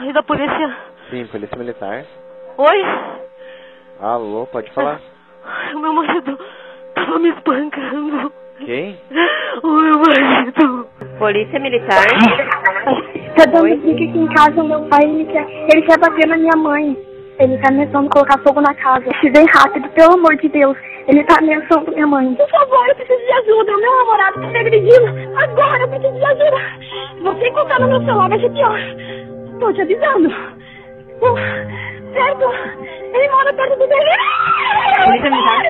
E da polícia? Sim, polícia militar. Oi? Alô, pode falar. O meu marido tava me espancando. Quem? O meu marido. Polícia militar. Tá dando briga aqui em casa, meu pai, ele quer bater na minha mãe. Ele tá ameaçando colocar fogo na casa. Se vem rápido, pelo amor de Deus. Ele tá ameaçando minha mãe. Por favor, eu preciso de ajuda. O meu namorado tá me agredindo. Agora eu preciso de ajuda. Se você encontrar no meu celular, vai ser pior. Tô te avisando. Certo? Ele mora perto do bebê. Polícia militar.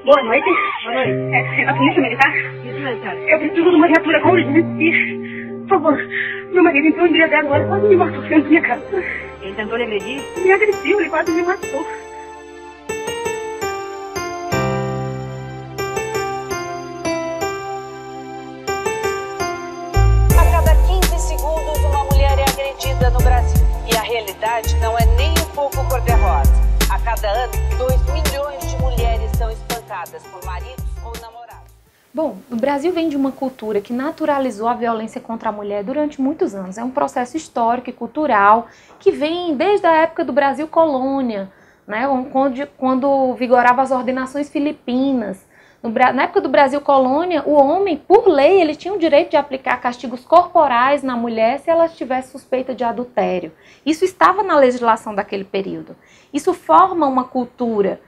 Boa noite. Boa noite. É a polícia militar? Polícia militar. Eu preciso de uma viatura com urgência. Por favor, meu marido entrou em dia agora, quase me matou dentro da minha casa. Ele tentou lhe agredir? Me agrediu, ele quase me matou. A cada 15 segundos, uma mulher é agredida no Brasil. E a realidade não é nem um pouco cor-de-rosa. A cada ano, 2 milhões de mulheres são espancadas por maridos ou namorados. Bom, o Brasil vem de uma cultura que naturalizou a violência contra a mulher durante muitos anos. É um processo histórico e cultural que vem desde a época do Brasil colônia, né, quando vigoravam as ordenações filipinas. Na época do Brasil colônia, o homem, por lei, ele tinha o direito de aplicar castigos corporais na mulher se ela estivesse suspeita de adultério. Isso estava na legislação daquele período. Isso forma uma cultura.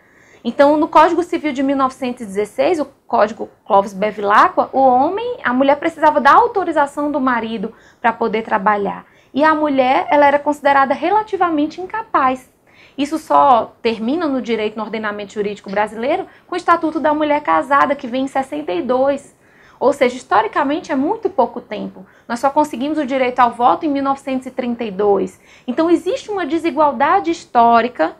Então, no Código Civil de 1916, o Código Clovis Bevilacqua, a mulher precisava da autorização do marido para poder trabalhar. E a mulher, ela era considerada relativamente incapaz. Isso só termina no direito, no ordenamento jurídico brasileiro, com o Estatuto da Mulher Casada, que vem em 62. Ou seja, historicamente é muito pouco tempo. Nós só conseguimos o direito ao voto em 1932. Então, existe uma desigualdade histórica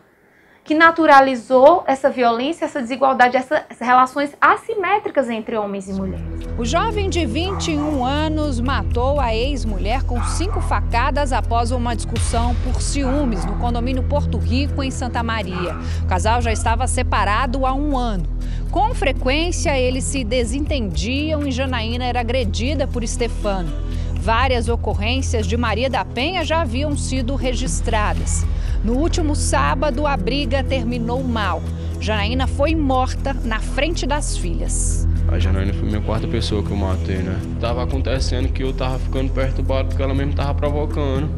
que naturalizou essa violência, essa desigualdade, essas relações assimétricas entre homens e mulheres. O jovem de 21 anos matou a ex-mulher com 5 facadas após uma discussão por ciúmes no condomínio Porto Rico, em Santa Maria. O casal já estava separado há 1 ano. Com frequência, eles se desentendiam e Janaína era agredida por Stefano. Várias ocorrências de Maria da Penha já haviam sido registradas. No último sábado, a briga terminou mal. Janaína foi morta na frente das filhas. A Janaína foi minha 4ª pessoa que eu matei, né? Tava acontecendo que eu tava ficando perturbado porque ela mesmo tava provocando.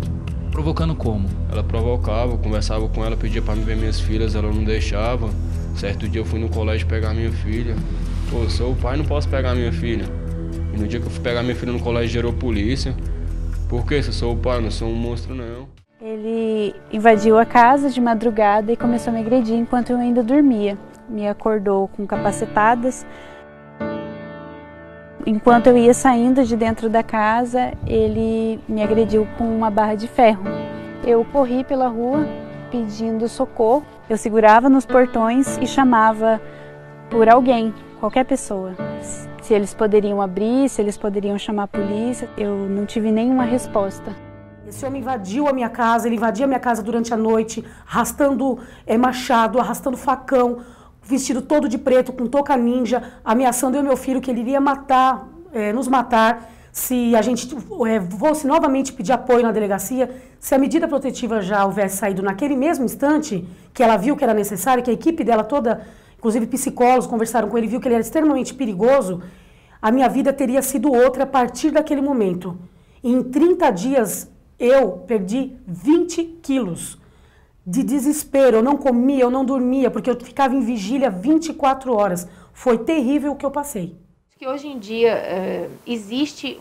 Provocando como? Ela provocava, eu conversava com ela, pedia pra me ver minhas filhas, ela não deixava. Certo dia eu fui no colégio pegar minha filha. Pô, eu sou o pai, não posso pegar minha filha. E no dia que eu fui pegar minha filha no colégio, gerou polícia. Por quê? Se eu sou o pai, não sou um monstro, não. Ele invadiu a casa de madrugada e começou a me agredir enquanto eu ainda dormia. Me acordou com capacetadas. Enquanto eu ia saindo de dentro da casa, ele me agrediu com uma barra de ferro. Eu corri pela rua pedindo socorro. Eu segurava nos portões e chamava por alguém, qualquer pessoa. Se eles poderiam abrir, se eles poderiam chamar a polícia. Eu não tive nenhuma resposta. Esse homem invadiu a minha casa, ele invadia a minha casa durante a noite, arrastando machado, arrastando facão, vestido todo de preto, com touca ninja, ameaçando eu e meu filho que ele iria matar, nos matar, se a gente fosse novamente pedir apoio na delegacia. Se a medida protetiva já houvesse saído naquele mesmo instante, que ela viu que era necessário, que a equipe dela toda, inclusive psicólogos, conversaram com ele, viu que ele era extremamente perigoso, a minha vida teria sido outra a partir daquele momento. Em 30 dias, eu perdi 20 quilos de desespero. Eu não comia, eu não dormia, porque eu ficava em vigília 24 horas. Foi terrível o que eu passei. Que hoje em dia existe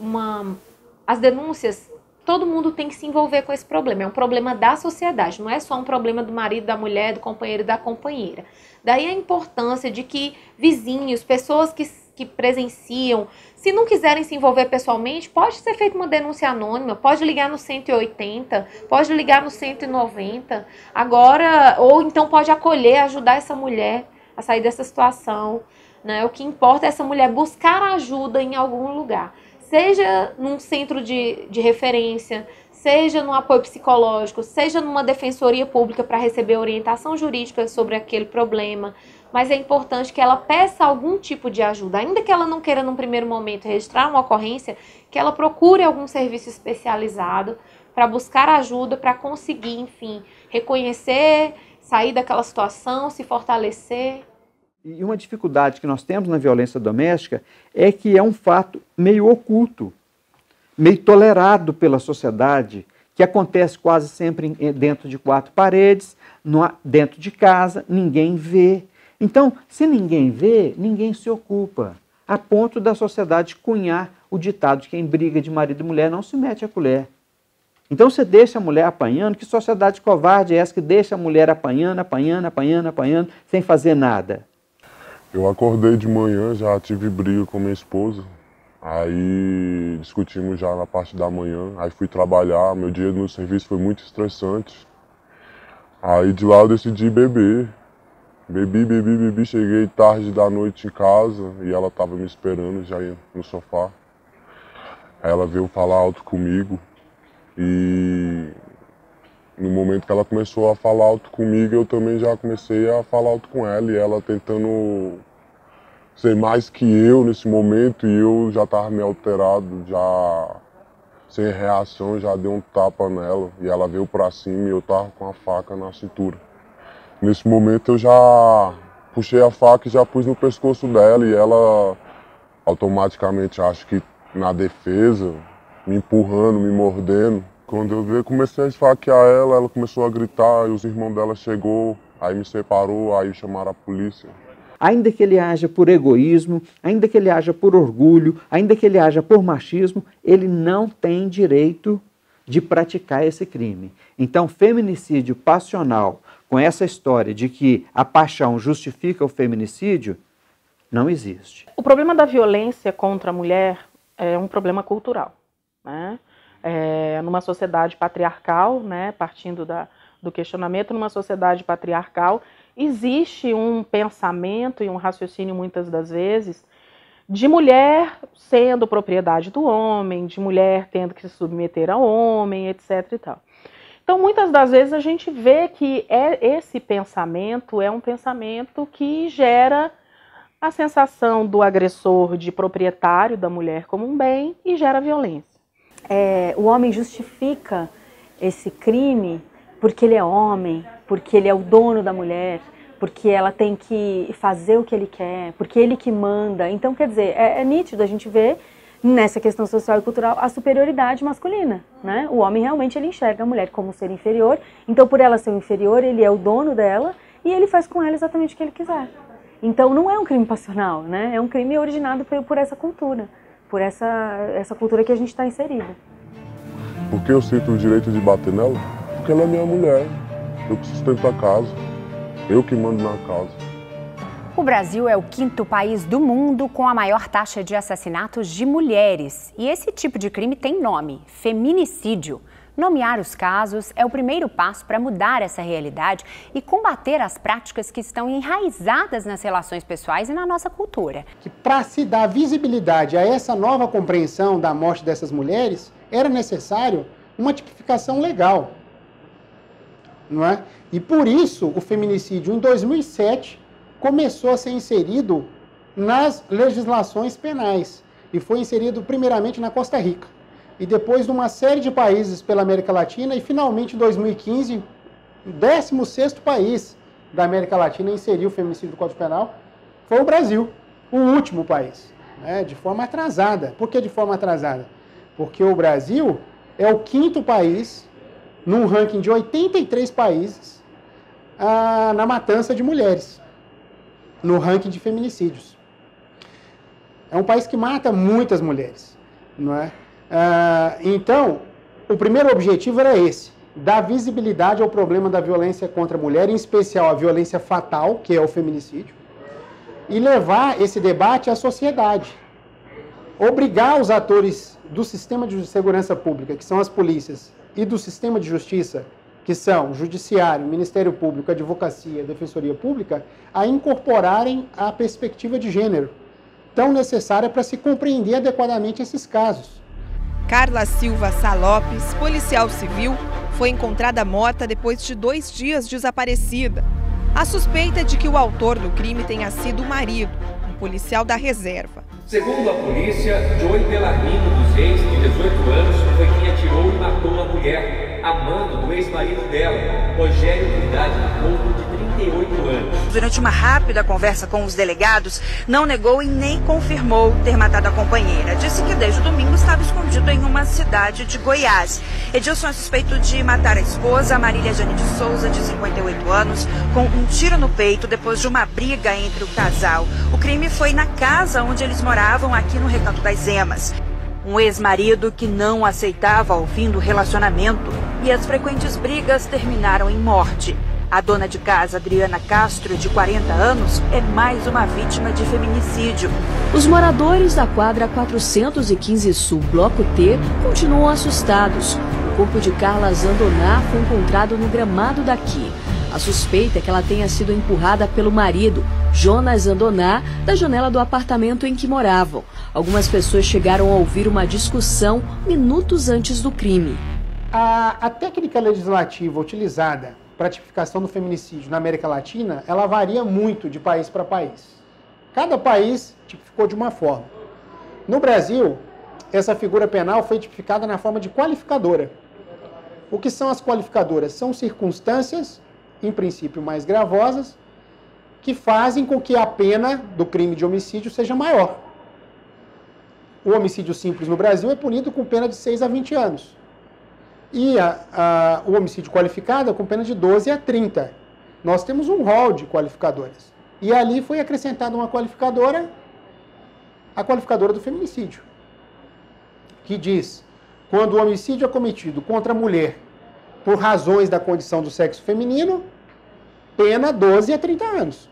as denúncias, todo mundo tem que se envolver com esse problema. É um problema da sociedade, não é só um problema do marido, da mulher, do companheiro e da companheira. Daí a importância de que vizinhos, pessoas que presenciam, se não quiserem se envolver pessoalmente, pode ser feita uma denúncia anônima, pode ligar no 180, pode ligar no 190, agora, ou então pode acolher, ajudar essa mulher a sair dessa situação, né? O que importa é essa mulher buscar ajuda em algum lugar, seja num centro de referência, seja no apoio psicológico, seja numa defensoria pública para receber orientação jurídica sobre aquele problema. Mas é importante que ela peça algum tipo de ajuda, ainda que ela não queira num primeiro momento registrar uma ocorrência, que ela procure algum serviço especializado para buscar ajuda, para conseguir, enfim, reconhecer, sair daquela situação, se fortalecer. E uma dificuldade que nós temos na violência doméstica é que é um fato meio oculto, meio tolerado pela sociedade, que acontece quase sempre dentro de 4 paredes, dentro de casa, ninguém vê. Então, se ninguém vê, ninguém se ocupa, a ponto da sociedade cunhar o ditado de quem briga de marido e mulher não se mete a colher. Então você deixa a mulher apanhando, que sociedade covarde é essa que deixa a mulher apanhando, sem fazer nada? Eu acordei de manhã, já tive briga com minha esposa, aí discutimos já na parte da manhã, aí fui trabalhar, meu dia no serviço foi muito estressante. Aí de lá eu decidi beber. Bebi, cheguei tarde da noite em casa e ela estava me esperando já no sofá. Aí ela veio falar alto comigo e no momento que ela começou a falar alto comigo, eu também já comecei a falar alto com ela e ela tentando ser mais que eu nesse momento e eu já estava meio alterado, já sem reação, já dei um tapa nela e ela veio pra cima e eu tava com a faca na cintura. Nesse momento eu já puxei a faca e já pus no pescoço dela e ela automaticamente, acho que na defesa, me empurrando, me mordendo. Quando eu comecei a esfaquear ela, ela começou a gritar e os irmãos dela chegou, aí me separou, aí chamaram a polícia. Ainda que ele haja por egoísmo, ainda que ele haja por orgulho, ainda que ele haja por machismo, ele não tem direito de praticar esse crime. Então, feminicídio passional, com essa história de que a paixão justifica o feminicídio, não existe. O problema da violência contra a mulher é um problema cultural, né? Numa sociedade patriarcal, né, partindo do questionamento, numa sociedade patriarcal, existe um pensamento e um raciocínio, muitas das vezes, de mulher sendo propriedade do homem, de mulher tendo que se submeter ao homem, etc. e tal. Então, muitas das vezes a gente vê que esse pensamento é um pensamento que gera a sensação do agressor de proprietário da mulher como um bem e gera violência. O homem justifica esse crime porque ele é homem, porque ele é o dono da mulher, porque ela tem que fazer o que ele quer, porque ele que manda. Então, quer dizer, é nítido a gente ver nessa questão social e cultural a superioridade masculina, né? O homem realmente ele enxerga a mulher como um ser inferior, então por ela ser inferior, ele é o dono dela e ele faz com ela exatamente o que ele quiser. Então não é um crime passional, né? É um crime originado por essa cultura, por essa cultura que a gente está inserido. Por que eu sinto o direito de bater nela? Porque ela é minha mulher, eu que sustento a casa, eu que mando na casa. O Brasil é o 5º país do mundo com a maior taxa de assassinatos de mulheres. E esse tipo de crime tem nome, feminicídio. Nomear os casos é o primeiro passo para mudar essa realidade e combater as práticas que estão enraizadas nas relações pessoais e na nossa cultura. Para se dar visibilidade a essa nova compreensão da morte dessas mulheres, era necessário uma tipificação legal, não é? E por isso o feminicídio em 2007 começou a ser inserido nas legislações penais e foi inserido primeiramente na Costa Rica e depois numa série de países pela América Latina e finalmente em 2015 o 16º país da América Latina a inserir o feminicídio no Código Penal foi o Brasil, o último país, né, de forma atrasada. Por que de forma atrasada? Porque o Brasil é o 5º país num ranking de 83 países na matança de mulheres, no ranking de feminicídios. É um país que mata muitas mulheres, não é? Então, o primeiro objetivo era esse, dar visibilidade ao problema da violência contra a mulher, em especial a violência fatal, que é o feminicídio, e levar esse debate à sociedade. Obrigar os atores do sistema de segurança pública, que são as polícias, e do sistema de justiça, que são o Judiciário, Ministério Público, Advocacia, Defensoria Pública, a incorporarem a perspectiva de gênero, tão necessária para se compreender adequadamente esses casos. Carla Silva Sá Lopes, policial civil, foi encontrada morta depois de 2 dias desaparecida. A suspeita é de que o autor do crime tenha sido o marido, um policial da reserva. Segundo a polícia, Joey Bellarmino, dos Reis, de 18 anos, foi quem atirou e matou a mulher, amando do ex-marido dela, Rogério Trindade Couto, de 38 anos. Durante uma rápida conversa com os delegados, não negou e nem confirmou ter matado a companheira. Disse que desde o domingo estava escondido em uma cidade de Goiás. Edilson é suspeito de matar a esposa, Marília Jane de Souza, de 58 anos, com um tiro no peito depois de uma briga entre o casal. O crime foi na casa onde eles moravam, aqui no Recanto das Emas. Um ex-marido que não aceitava o fim do relacionamento e as frequentes brigas terminaram em morte. A dona de casa, Adriana Castro, de 40 anos, é mais uma vítima de feminicídio. Os moradores da quadra 415 Sul, Bloco T, continuam assustados. O corpo de Carla Zandoná foi encontrado no gramado daqui. A suspeita é que ela tenha sido empurrada pelo marido, Jonas Zandoná, da janela do apartamento em que moravam. Algumas pessoas chegaram a ouvir uma discussão minutos antes do crime. A técnica legislativa utilizada para a tipificação do feminicídio na América Latina, ela varia muito de país para país. Cada país tipificou de uma forma. No Brasil, essa figura penal foi tipificada na forma de qualificadora. O que são as qualificadoras? São circunstâncias, em princípio mais gravosas, que fazem com que a pena do crime de homicídio seja maior. O homicídio simples no Brasil é punido com pena de 6 a 20 anos. E o homicídio qualificado é com pena de 12 a 30. Nós temos um rol de qualificadoras. E ali foi acrescentada uma qualificadora, a qualificadora do feminicídio, que diz, quando o homicídio é cometido contra a mulher por razões da condição do sexo feminino, pena 12 a 30 anos.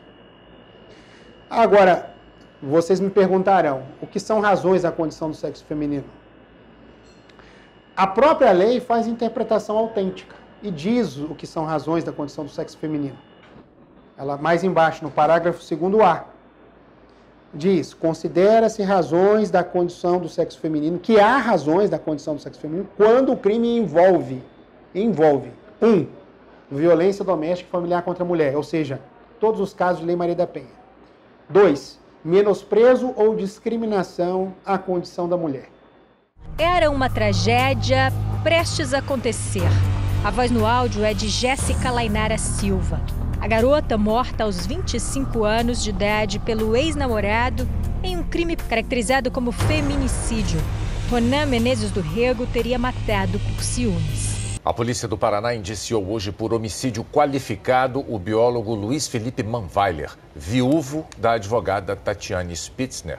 Agora, vocês me perguntarão, o que são razões da condição do sexo feminino? A própria lei faz interpretação autêntica e diz o que são razões da condição do sexo feminino. Ela, mais embaixo, no parágrafo 2º-A, diz, considera-se razões da condição do sexo feminino, que há razões da condição do sexo feminino, quando o crime envolve 1. Violência doméstica e familiar contra a mulher, ou seja, todos os casos de Lei Maria da Penha. 2. Menosprezo ou discriminação à condição da mulher. Era uma tragédia prestes a acontecer. A voz no áudio é de Jéssica Lainara Silva. A garota morta aos 25 anos de idade pelo ex-namorado em um crime caracterizado como feminicídio. Ronan Menezes do Rego teria matado por ciúmes. A polícia do Paraná indiciou hoje por homicídio qualificado o biólogo Luiz Felipe Manweiler, viúvo da advogada Tatiane Spitzner.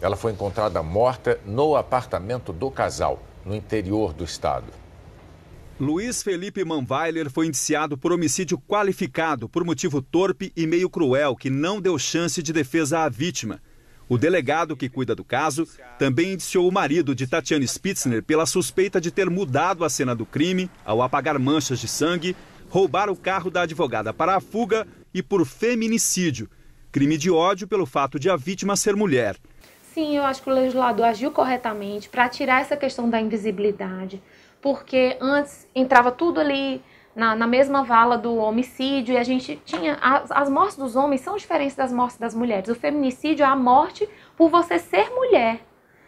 Ela foi encontrada morta no apartamento do casal, no interior do estado. Luiz Felipe Manweiler foi indiciado por homicídio qualificado por motivo torpe e meio cruel, que não deu chance de defesa à vítima. O delegado que cuida do caso também indiciou o marido de Tatiane Spitzner pela suspeita de ter mudado a cena do crime ao apagar manchas de sangue, roubar o carro da advogada para a fuga e por feminicídio, crime de ódio pelo fato de a vítima ser mulher. Sim, eu acho que o legislador agiu corretamente para tirar essa questão da invisibilidade, porque antes entrava tudo ali na mesma vala do homicídio e a gente tinha... As mortes dos homens são diferentes das mortes das mulheres. O feminicídio é a morte por você ser mulher.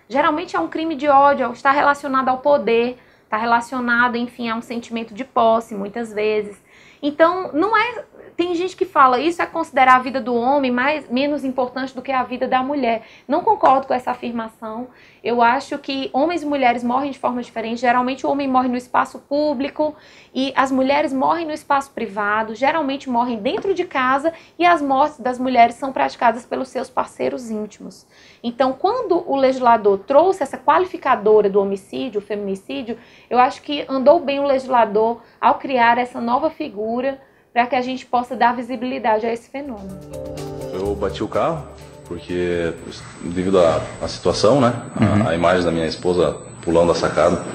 Geralmente é um crime de ódio, está relacionado ao poder, está relacionado, enfim, a um sentimento de posse, muitas vezes. Então, não é... Tem gente que fala, isso é considerar a vida do homem menos importante do que a vida da mulher. Não concordo com essa afirmação. Eu acho que homens e mulheres morrem de forma diferente. Geralmente o homem morre no espaço público e as mulheres morrem no espaço privado. Geralmente morrem dentro de casa e as mortes das mulheres são praticadas pelos seus parceiros íntimos. Então, quando o legislador trouxe essa qualificadora do homicídio, o feminicídio, eu acho que andou bem o legislador ao criar essa nova figura para que a gente possa dar visibilidade a esse fenômeno. Eu bati o carro, porque devido à situação, né? A imagem da minha esposa pulando da sacada,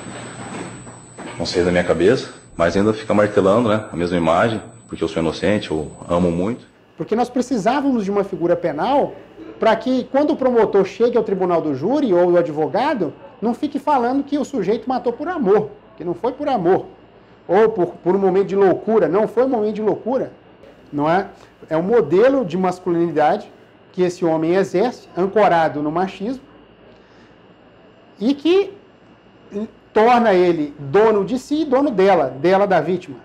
não sei da minha cabeça, mas ainda fica martelando, né? A mesma imagem, porque eu sou inocente, eu amo muito. Porque nós precisávamos de uma figura penal para que, quando o promotor chegue ao tribunal do júri ou o advogado, não fique falando que o sujeito matou por amor, que não foi por amor. Ou por um momento de loucura. Não foi um momento de loucura, não é? É um modelo de masculinidade que esse homem exerce, ancorado no machismo, e que torna ele dono de si e dono dela da vítima.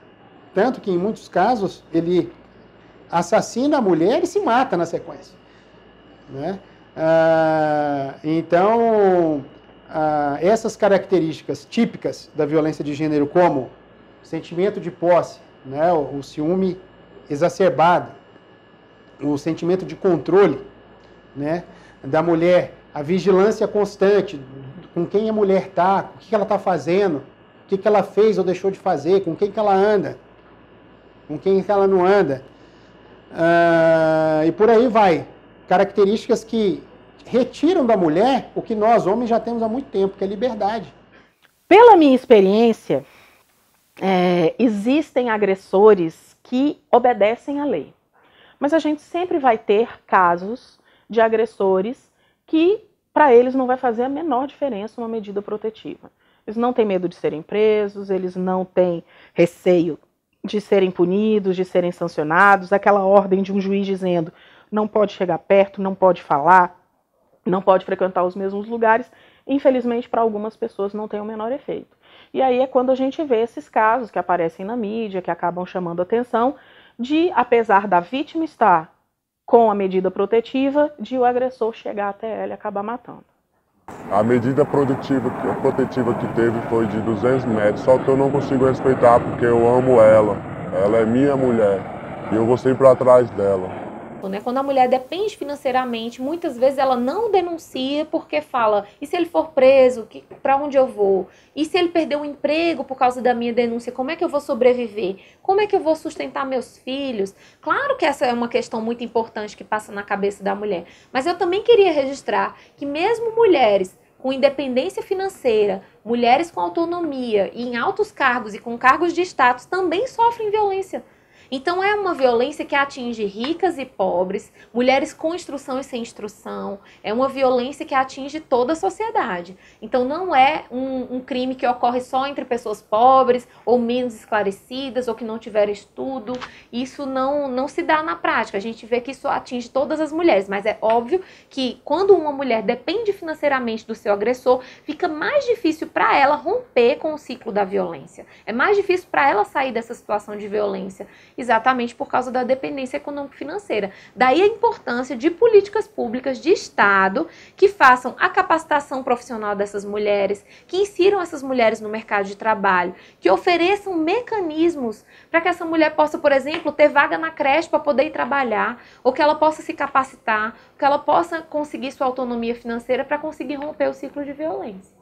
Tanto que, em muitos casos, ele assassina a mulher e se mata na sequência. Né? Então, essas características típicas da violência de gênero, como sentimento de posse, né? O ciúme exacerbado, o sentimento de controle, né? Da mulher, a vigilância constante, com quem a mulher está, o que ela está fazendo, o que ela fez ou deixou de fazer, com quem que ela anda, com quem que ela não anda. E por aí vai. Características que retiram da mulher o que nós, homens, já temos há muito tempo, que é liberdade. Pela minha experiência, existem agressores que obedecem à lei. Mas a gente sempre vai ter casos de agressores que, para eles, não vai fazer a menor diferença uma medida protetiva. Eles não têm medo de serem presos, eles não têm receio de serem punidos, de serem sancionados, aquela ordem de um juiz dizendo não pode chegar perto, não pode falar, não pode frequentar os mesmos lugares, infelizmente para algumas pessoas não tem o menor efeito. E aí é quando a gente vê esses casos que aparecem na mídia, que acabam chamando a atenção, de, apesar da vítima estar com a medida protetiva, de o agressor chegar até ela e acabar matando. A medida protetiva que teve foi de 200 metros, só que eu não consigo respeitar porque eu amo ela. Ela é minha mulher e eu vou sempre atrás dela. Quando a mulher depende financeiramente, muitas vezes ela não denuncia porque fala, e se ele for preso, para onde eu vou? E se ele perder o emprego por causa da minha denúncia, como é que eu vou sobreviver? Como é que eu vou sustentar meus filhos? Claro que essa é uma questão muito importante que passa na cabeça da mulher, mas eu também queria registrar que mesmo mulheres com independência financeira, mulheres com autonomia e em altos cargos e com cargos de status também sofrem violência. Então é uma violência que atinge ricas e pobres, mulheres com instrução e sem instrução, é uma violência que atinge toda a sociedade. Então não é um crime que ocorre só entre pessoas pobres ou menos esclarecidas ou que não tiveram estudo. Isso não se dá na prática, a gente vê que isso atinge todas as mulheres, mas é óbvio que quando uma mulher depende financeiramente do seu agressor, fica mais difícil para ela romper com o ciclo da violência. É mais difícil para ela sair dessa situação de violência. Exatamente por causa da dependência econômico-financeira. Daí a importância de políticas públicas de Estado que façam a capacitação profissional dessas mulheres, que insiram essas mulheres no mercado de trabalho, que ofereçam mecanismos para que essa mulher possa, por exemplo, ter vaga na creche para poder ir trabalhar, ou que ela possa se capacitar, que ela possa conseguir sua autonomia financeira para conseguir romper o ciclo de violência.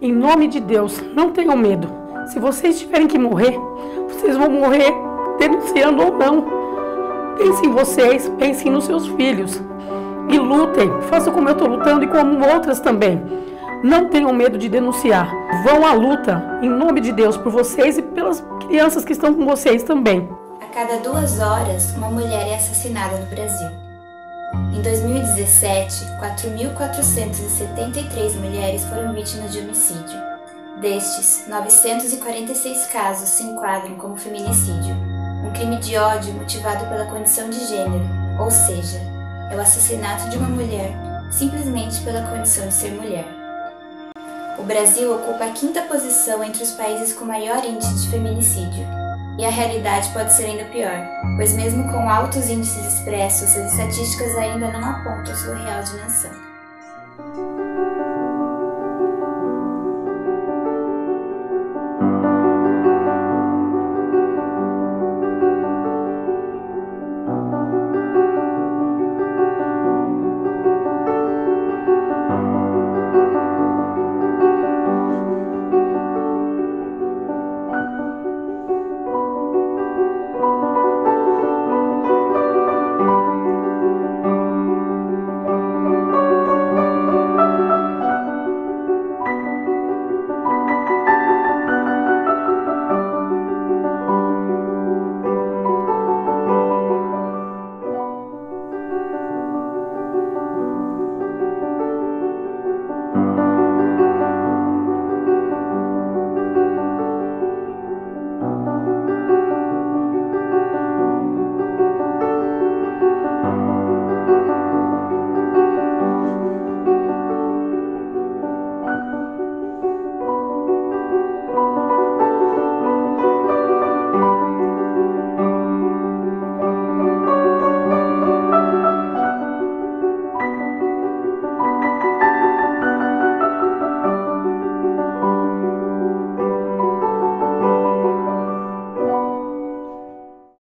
Em nome de Deus, não tenham medo. Se vocês tiverem que morrer, vocês vão morrer denunciando ou não. Pensem em vocês, pensem nos seus filhos. E lutem, façam como eu estou lutando e como outras também. Não tenham medo de denunciar. Vão à luta, em nome de Deus, por vocês e pelas crianças que estão com vocês também. A cada 2 horas, uma mulher é assassinada no Brasil. Em 2017, 4.473 mulheres foram vítimas de homicídio. Destes, 946 casos se enquadram como feminicídio, um crime de ódio motivado pela condição de gênero, ou seja, é o assassinato de uma mulher simplesmente pela condição de ser mulher. O Brasil ocupa a 5ª posição entre os países com maior índice de feminicídio. E a realidade pode ser ainda pior, pois mesmo com altos índices expressos, as estatísticas ainda não apontam sua real dimensão.